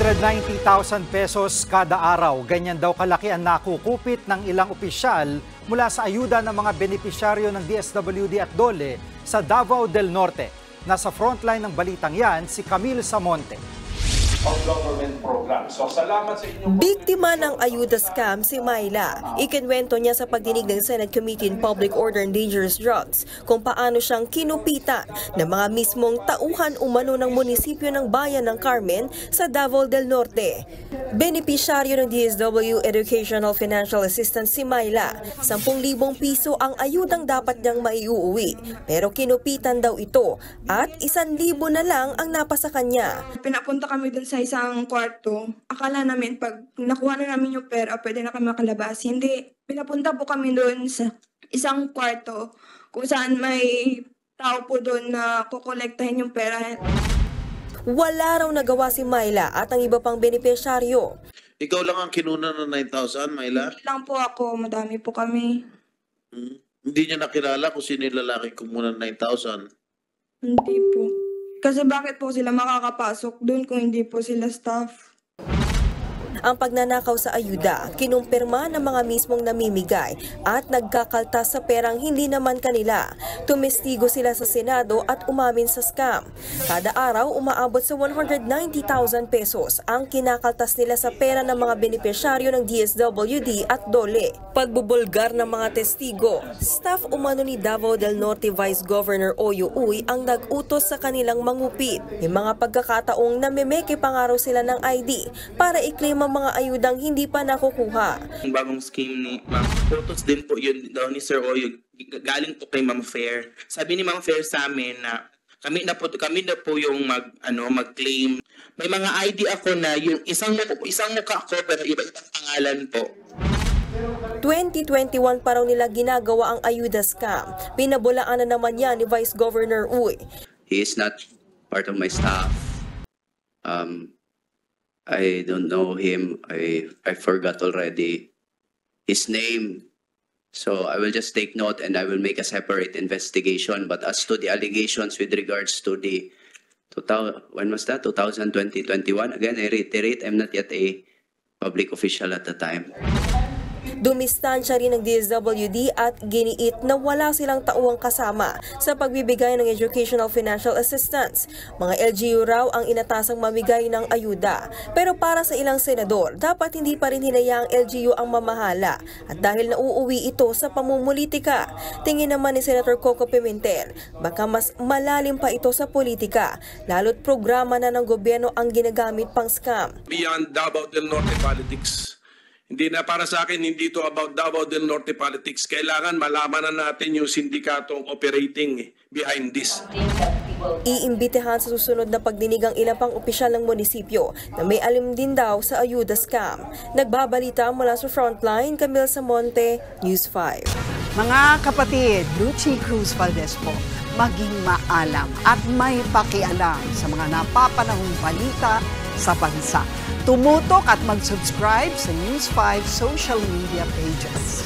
190,000 pesos kada araw. Ganyan daw kalaki ang nakukupit ng ilang opisyal mula sa ayuda ng mga benepisyaryo ng DSWD at DOLE sa Davao del Norte. Nasa frontline ng balitang yan si Camille Samonte. Government program. So, salamat sa inyo. Biktima ng ayuda scam si Myla. Ikinwento niya sa pagdinig ng Senate Committee on Public Order and Dangerous Drugs kung paano siyang kinupitan ng mga mismong tauhan umano ng munisipyo ng bayan ng Carmen sa Davao del Norte. Benepisyaryo ng DSW Educational Financial Assistance si Myla. 10,000 piso ang ayudang dapat niyang maiuwi. Pero kinupitan daw ito at 1,000 na lang ang napasa kanya. Pinapunta kami dun sa isang kwarto. Akala namin pag nakuha na namin yung pera, pwede na kami makalabas. Hindi. Pinapunta po kami dun sa isang kwarto kung saan may tao po dun na kukolektahin yung pera. Wala raw nagawa si Myla at ang iba pang benepisyaryo. Ikaw lang ang kinuna ng 9,000, Myla? Hindi lang po ako, madami po kami. Hindi niya nakilala kung sino yung lalaki kumuna ng 9,000? Hindi po. Kasi bakit po sila makakapasok dun kung hindi po sila staff? Ang pagnanakaw sa ayuda, kinumpirma ng mga mismong namimigay at nagkakaltas sa perang hindi naman kanila. Tumestigo sila sa Senado at umamin sa scam. Kada araw, umaabot sa 190,000 pesos ang kinakaltas nila sa pera ng mga benepisyaryo ng DSWD at DOLE. Pagbubulgar ng mga testigo, staff umano ni Davao del Norte Vice Governor Oyo Uy ang nag-utos sa kanilang mangupit. May mga pagkakataong namimeke pa nga raw sila ng ID para i-claim ang mga ayudang hindi pa nakukuha. Ang bagong scheme ni Ma'am, photos din po yun daw ni Sir Oyo, galing po kay Ma'am Fair. Sabi ni Ma'am Fair sa amin na kami na po yung mag-claim. May mga ID ako na yung isang mukha ko pero iba-ibang pangalan po. 2021 pa raw nila ginagawa ang ayuda scam. Pinabulaan na naman yan ni Vice Governor Uy. He is not part of my staff. I don't know him. I forgot already his name. So I will just take note and I will make a separate investigation. But as to the allegations with regards to the, when was that? 2020-21? Again, I reiterate, I'm not yet a public official at the time. Dumistansya rin ng DSWD at giniit na wala silang tauang kasama sa pagbibigay ng educational financial assistance. Mga LGU raw ang inatasang mamigay ng ayuda. Pero para sa ilang senador, dapat hindi pa rin hinayaang LGU ang mamahala at dahil nauuwi ito sa pamumulitika. Tingin naman ni Senator Coco Pimentel, baka mas malalim pa ito sa politika, lalo't programa na ng gobyerno ang ginagamit pang scam. Beyond Davao del Norte politics. Hindi na para sa akin, hindi ito about Davao del Norte politics. Kailangan malaman na natin yung sindikatong operating behind this. Iimbitehan sa susunod na pagdinig ang ilang pang opisyal ng munisipyo na may alim din daw sa ayuda scam. Nagbabalita mula sa Frontline, Camille Samonte, News 5. Mga kapatid, Lucy Cruz Valdez po, maging maalam at may pakialam sa mga napapanahong balita sa bansa. Tumutok at mag-subscribe sa News 5 social media pages.